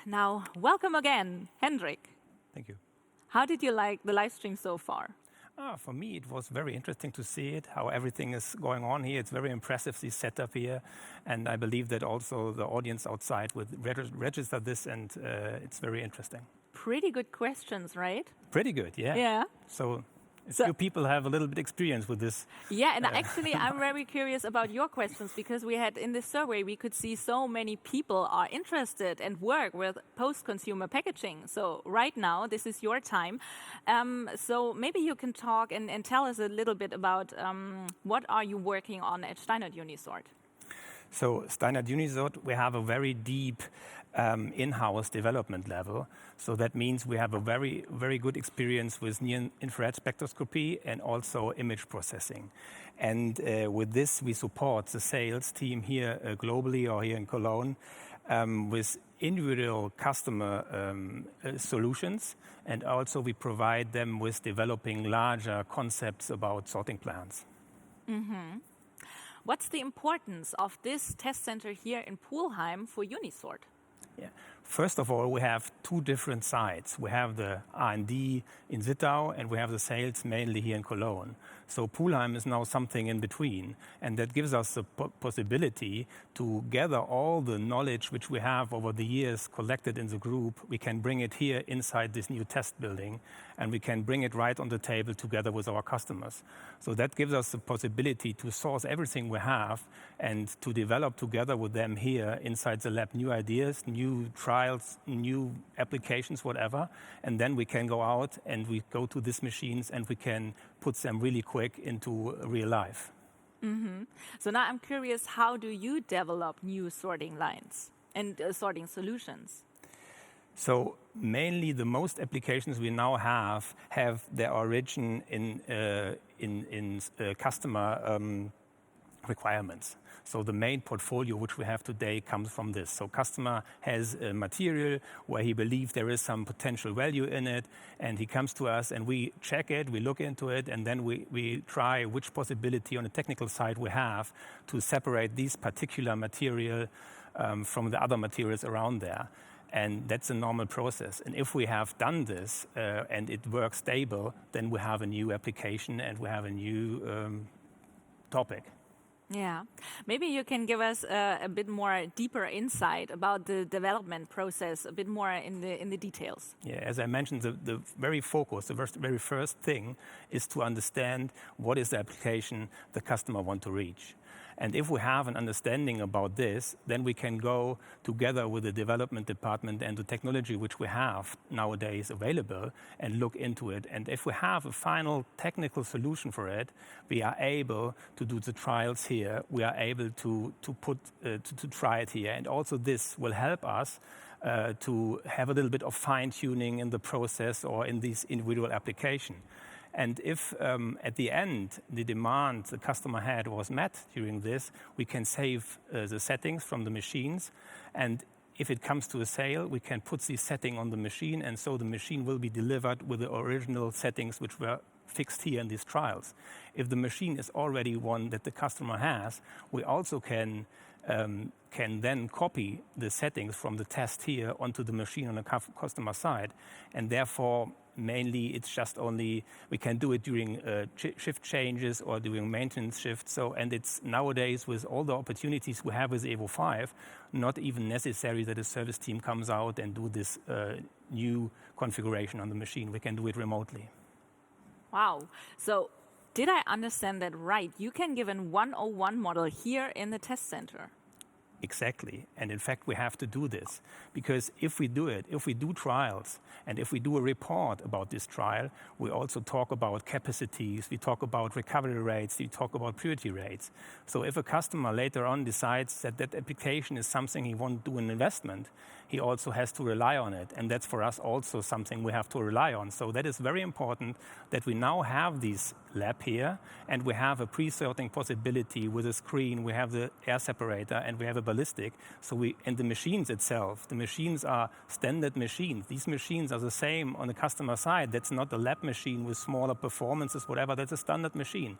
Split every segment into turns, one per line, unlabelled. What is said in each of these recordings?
Now, welcome again, Hendrik.
Thank you.
How did you like the live stream so far?
For me, it was very interesting to see it, how everything is going on here. It's very impressive, this setup here. And I believe that also the audience outside would register this, and it's very interesting.
Pretty good questions, right?
Pretty good, yeah.
Yeah.
So you people have a little bit experience with this.
Yeah, and actually I'm very curious about your questions, because we had in this survey, we could see so many people are interested and work with post-consumer packaging. So right now, this is your time. So maybe you can talk and tell us a little bit about what are you working on at STEINERT Unisort?
So STEINERT Unisort, we have a very deep in-house development level. So that means we have a very, very good experience with near-infrared spectroscopy and also image processing. And with this, we support the sales team here globally or here in Cologne with individual customer solutions. And also we provide them with developing larger concepts about sorting plans.
Mm-hmm. What's the importance of this test center here in Poolheim for Unisort?
Yeah. First of all, we have two different sides. We have the R&D in Zittau, and we have the sales mainly here in Cologne. So Poolheim is now something in between, and that gives us the possibility to gather all the knowledge which we have over the years collected in the group. We can bring it here inside this new test building, and we can bring it right on the table together with our customers. So that gives us the possibility to source everything we have and to develop together with them here inside the lab new ideas, new trials, new applications, whatever. And then we can go out and we go to these machines and we can put them really quick into real life.
Mm-hmm. So now I'm curious, how do you develop new sorting lines and sorting solutions?
So mainly the most applications we now have their origin in customer requirements. So the main portfolio which we have today comes from this. So customer has a material where he believes there is some potential value in it, and he comes to us and we check it, we look into it, and then we try which possibility on the technical side we have to separate this particular material from the other materials around there. And that's a normal process. And if we have done this and it works stable, then we have a new application and we have a new topic.
Yeah, maybe you can give us a bit more deeper insight about the development process, a bit more in the details.
Yeah, as I mentioned, the very focus, the very first thing is to understand what is the application the customer wants to reach. And if we have an understanding about this, then we can go together with the development department and the technology which we have nowadays available and look into it. And if we have a final technical solution for it, we are able to do the trials here. We are able to try it here. And also this will help us to have a little bit of fine-tuning in the process or in this individual application. And if at the end the demand the customer had was met during this, we can save the settings from the machines. And if it comes to a sale, we can put the setting on the machine, and so the machine will be delivered with the original settings which were fixed here in these trials. If the machine is already one that the customer has, we also can then copy the settings from the test here onto the machine on the customer side, and therefore mainly it's just only we can do it during shift changes or during maintenance shifts. So, and it's nowadays with all the opportunities we have with Evo 5, not even necessary that a service team comes out and do this new configuration on the machine. We can do it remotely.
Wow. So did I understand that right? You can give a 101 model here in the test center.
Exactly. And in fact, we have to do this because if we do it, if we do trials and if we do a report about this trial, we also talk about capacities, we talk about recovery rates, we talk about purity rates. So if a customer later on decides that that application is something he wants to do an investment, he also has to rely on it. And that's for us also something we have to rely on. So that is very important that we now have this lab here and we have a pre-sorting possibility with a screen, we have the air separator and we have a ballistic. So and the machines itself, the machines are standard machines. These machines are the same on the customer side. That's not a lab machine with smaller performances, whatever, that's a standard machine.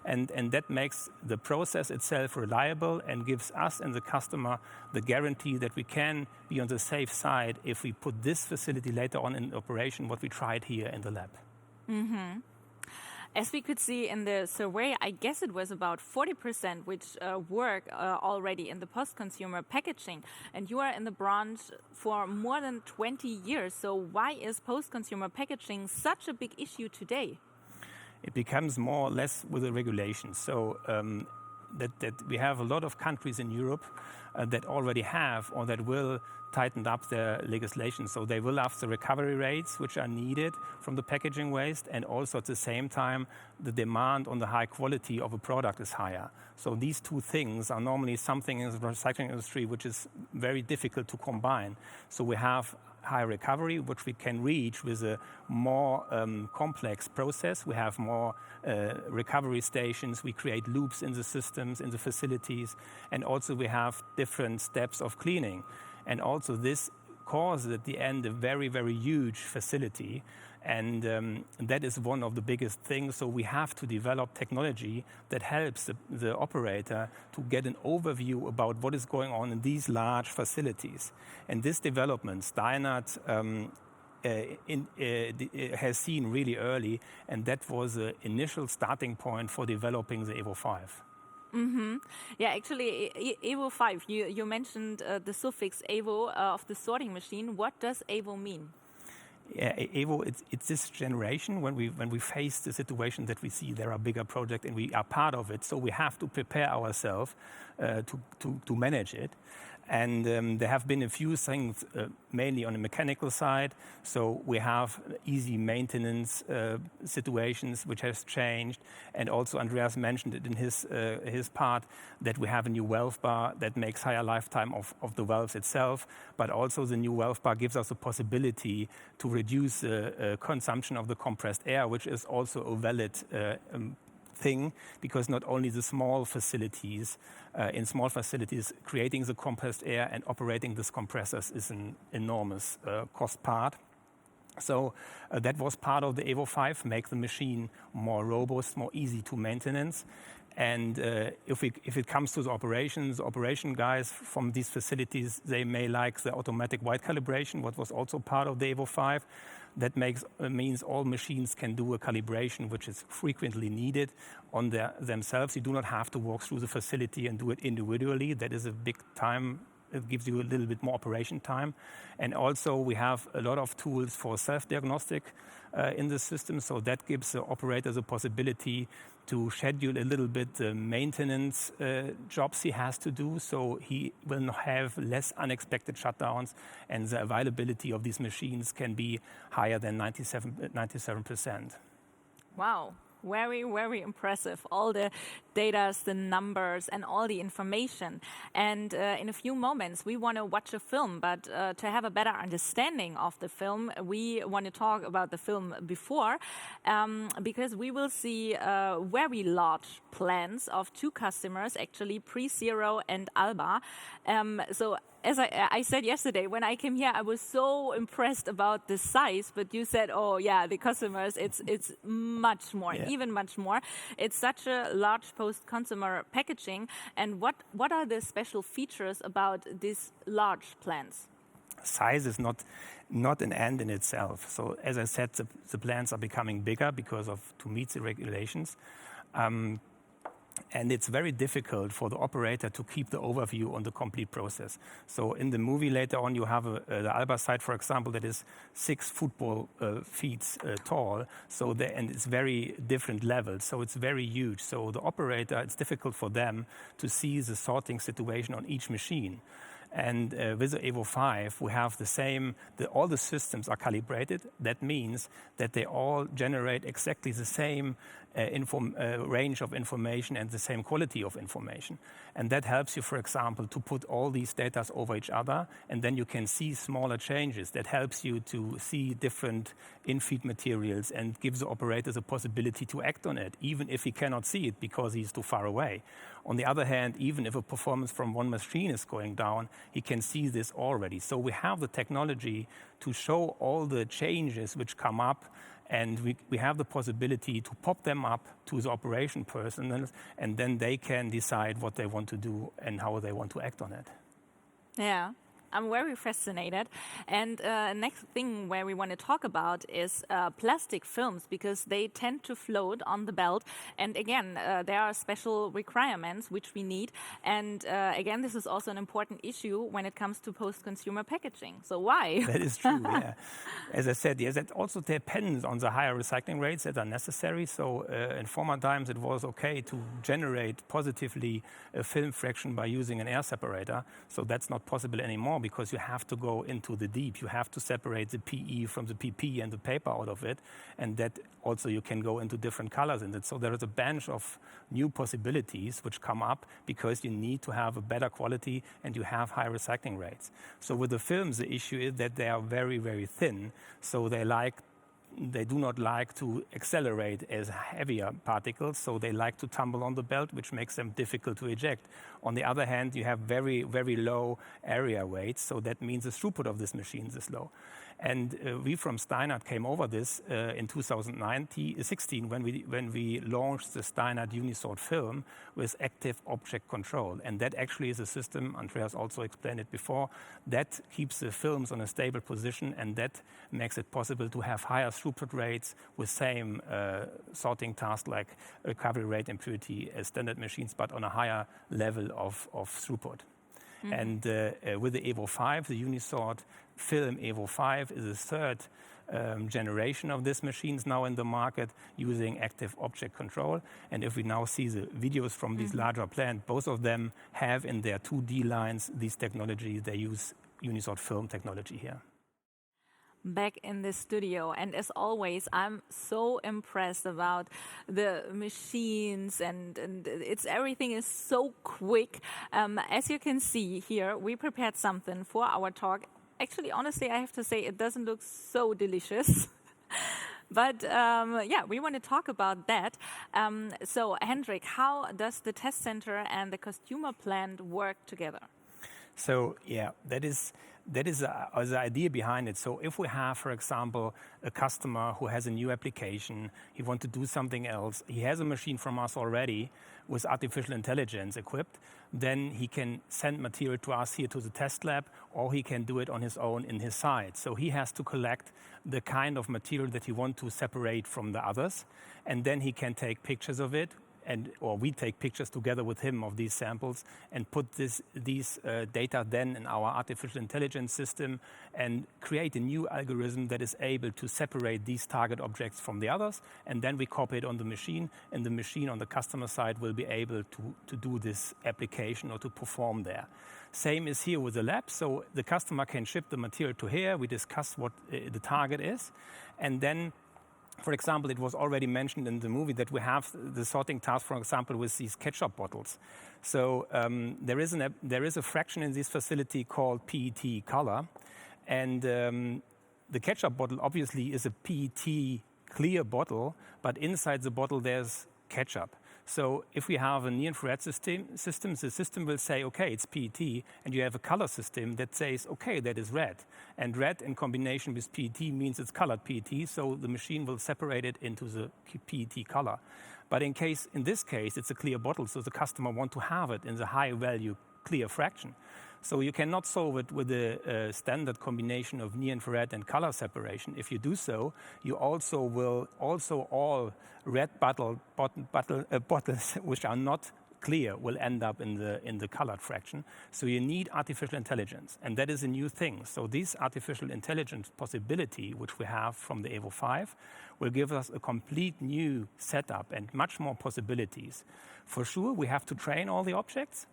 And that makes the process itself reliable and gives us and the customer the guarantee that we can be on the safe side if we put this facility later on in operation, what we tried here in the lab.
As we could see in the survey, I guess it was about 40% which work already in the post-consumer packaging. And you are in the branch for more than 20 years. So why is post-consumer packaging such a big issue today?
It becomes more or less with the regulations. So that we have a lot of countries in Europe that already have or that will tighten up their legislation. So they will have the recovery rates which are needed from the packaging waste, and also at the same time the demand on the high quality of a product is higher. So these two things are normally something in the recycling industry which is very difficult to combine. So we have high recovery, which we can reach with a more complex process. We have more recovery stations. We create loops in the systems, in the facilities, and also we have different steps of cleaning. And also this causes at the end a very, very huge facility. And that is one of the biggest things. So we have to develop technology that helps the operator to get an overview about what is going on in these large facilities. And this development, STEINERT has seen really early, and that was the initial starting point for developing the Evo 5.
Yeah, actually, Evo 5, you mentioned the suffix Evo of the sorting machine. What does Evo mean?
Yeah, Evo, it's this generation when we face the situation that we see there are bigger projects and we are part of it, so we have to prepare ourselves to manage it. And there have been a few things, mainly on the mechanical side. So we have easy maintenance situations, which has changed. And also Andreas mentioned it in his part, that we have a new valve bar that makes higher lifetime of the valves itself. But also the new valve bar gives us the possibility to reduce the consumption of the compressed air, which is also a valid thing, because not only the small facilities, in small facilities, creating the compressed air and operating these compressors is an enormous cost part. So that was part of the Evo 5, make the machine more robust, more easy to maintenance. And if it comes to the operation guys from these facilities, they may like the automatic white calibration, what was also part of the Evo 5. That means all machines can do a calibration, which is frequently needed on themselves. You do not have to walk through the facility and do it individually. That is a big time. It gives you a little bit more operation time. And also we have a lot of tools for self-diagnostic in the system. So that gives the operator the possibility to schedule a little bit the maintenance jobs he has to do. So he will have less unexpected shutdowns, and the availability of these machines can be higher than 97%.
Wow. Very, very impressive. All the data, the numbers, and all the information. And in a few moments, we want to watch a film, but to have a better understanding of the film, we want to talk about the film before, because we will see very large plans of two customers, actually, PreZero and Alba. So as I said yesterday, when I came here, I was so impressed about the size, but you said, oh yeah, the customers, it's much more, even much more. It's such a large post-consumer packaging. And what are the special features about these large plants?
Size is not an end in itself. So as I said, the plants are becoming bigger to meet the regulations. And it's very difficult for the operator to keep the overview on the complete process. So in the movie later on, you have the Alba site, for example, that is 6 football feet tall. And it's very different levels. So it's very huge. So the operator, it's difficult for them to see the sorting situation on each machine. And with the Evo 5, we have the same, all the systems are calibrated. That means that they all generate exactly the same range of information and the same quality of information. And that helps you, for example, to put all these data over each other, and then you can see smaller changes. That helps you to see different in-feed materials and gives the operator the possibility to act on it, even if he cannot see it because he's too far away. On the other hand, even if a performance from one machine is going down, he can see this already. So we have the technology to show all the changes which come up And we have the possibility to pop them up to the operation personnel, and then they can decide what they want to do and how they want to act on it.
Yeah. I'm very fascinated. And next thing where we want to talk about is plastic films, because they tend to float on the belt. And again, there are special requirements which we need. And again, this is also an important issue when it comes to post-consumer packaging. So why?
That is true, yeah. As I said, yes, that also depends on the higher recycling rates that are necessary. So in former times, it was okay to generate positively a film fraction by using an air separator. So that's not possible anymore, because you have to go into the deep. You have to separate the PE from the PP and the paper out of it. And that also you can go into different colors in it. So there is a bunch of new possibilities which come up because you need to have a better quality and you have high recycling rates. So with the films, the issue is that they are very, very thin. So they do not like to accelerate as heavier particles, so they like to tumble on the belt, which makes them difficult to eject. On the other hand, you have very, very low area weights, so that means the throughput of these machines is low. And we from STEINERT came over this in 2016 when we launched the STEINERT Unisort film with active object control. And that actually is a system, Andreas also explained it before, that keeps the films on a stable position, and that makes it possible to have higher throughput rates with same sorting task like recovery rate and purity as standard machines, but on a higher level of throughput. Mm-hmm. And with the EVO 5, the Unisort film EVO 5 is the third generation of these machines now in the market using active object control. And if we now see the videos from these larger plants, both of them have in their 2D lines these technologies. They use Unisort film technology here.
Back in the studio, and as always, I'm so impressed about the machines, and everything is so quick. As you can see here, we prepared something for our talk. Actually, honestly, I have to say it doesn't look so delicious. But yeah, we want to talk about that. So Hendrik, how does the test center and the consumer plant work together?
So yeah, that is the idea behind it. So if we have, for example, a customer who has a new application, he wants to do something else, he has a machine from us already with artificial intelligence equipped, then he can send material to us here to the test lab, or he can do it on his own in his site. So he has to collect the kind of material that he wants to separate from the others, and then he can take pictures of it, or we take pictures together with him of these samples and put these data then in our artificial intelligence system and create a new algorithm that is able to separate these target objects from the others. And then we copy it on the machine, and the machine on the customer side will be able to do this application or to perform there. Same is here with the lab. So the customer can ship the material to here. We discuss what the target is, and then, for example, it was already mentioned in the movie that we have the sorting task, for example, with these ketchup bottles. So there is a fraction in this facility called PET color. And the ketchup bottle obviously is a PET clear bottle, but inside the bottle there's ketchup. So if we have a near-infrared system, the system will say, okay, it's PET, and you have a color system that says, okay, that is red. And red in combination with PET means it's colored PET, so the machine will separate it into the PET color. But in this case, it's a clear bottle, so the customer wants to have it in the high-value clear fraction. So you cannot solve it with a standard combination of near-infrared and color separation. If you do so, you also all red bottles which are not clear will end up in the colored fraction. So you need artificial intelligence, and that is a new thing. So this artificial intelligence possibility, which we have from the EVO 5, will give us a complete new setup and much more possibilities. For sure, we have to train all the objects.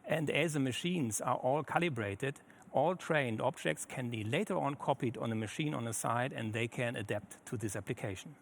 And as the machines are all calibrated, all trained objects can be later on copied on a machine on the side, and they can adapt to this application.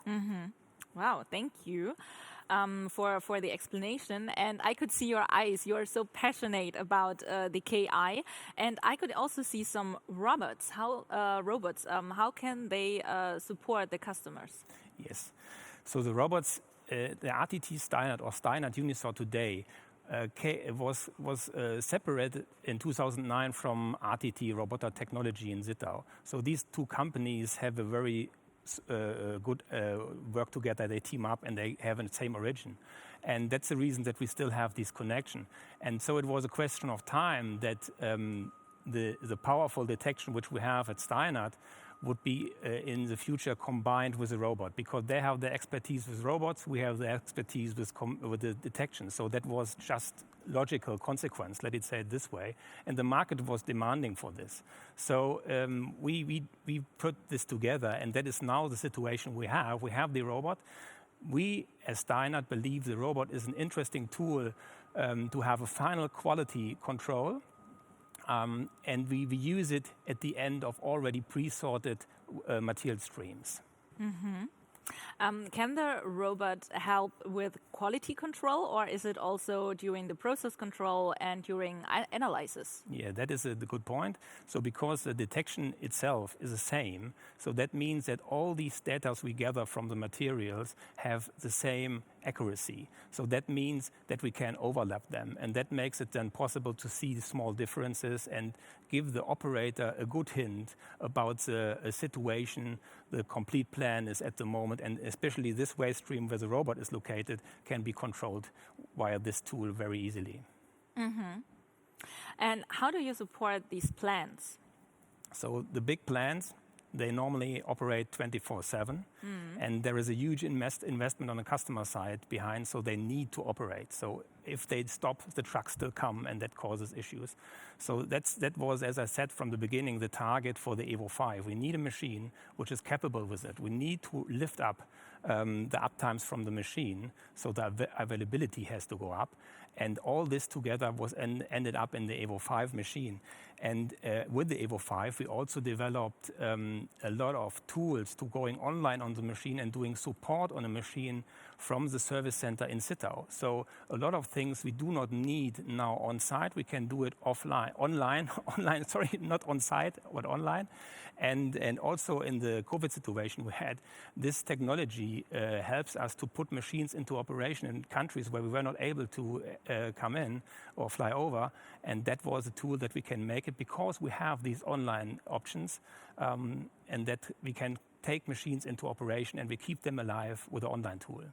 Mm-hmm. Wow, thank you for the explanation. And I could see your eyes. You are so passionate about the KI. And I could also see some robots. How can they support the customers?
Yes. So the robots, the RTT STEINERT or STEINERT Unisort today, was separated in 2009 from RTT Roboter Technology in Zittau. So these two companies have a very good work together. They team up and they have the same origin. And that's the reason that we still have this connection. And so it was a question of time that the powerful detection which we have at STEINERT would be in the future combined with a robot, because they have the expertise with robots, we have the expertise with the detection. So that was just logical consequence, let it say it this way, and the market was demanding for this. So we put this together, and that is now the situation we have. We have the robot. We, as STEINERT, believe the robot is an interesting tool to have a final quality control. And we use it at the end of already pre-sorted material streams.
Can the robot help with quality control, or is it also during the process control and during analysis?
Yeah, that is the good point. So because the detection itself is the same, so that means that all these data we gather from the materials have the same accuracy. So that means that we can overlap them, and that makes it then possible to see the small differences and give the operator a good hint about the situation the complete plan is at the moment, and especially this waste stream where the robot is located can be controlled via this tool very easily.
And how do you support these plants?
So the big plants, they normally operate 24/7, and there is a huge investment on the customer side behind, so they need to operate. So if they stop, the trucks still come, and that causes issues. So that was, as I said from the beginning, the target for the Evo 5. We need a machine which is capable with it. We need to lift up the uptimes from the machine, so the availability has to go up. And all this together was ended up in the Evo 5 machine. And with the Evo 5, we also developed a lot of tools to going online on the machine and doing support on a machine from the service center in Zittau. So a lot of things we do not need now on site. We can do it online, sorry, not on site, but online. And also in the COVID situation we had, this technology helps us to put machines into operation in countries where we were not able to come in or fly over. And that was a tool that we can make it because we have these online options, and that we can take machines into operation and we keep them alive with the online tool.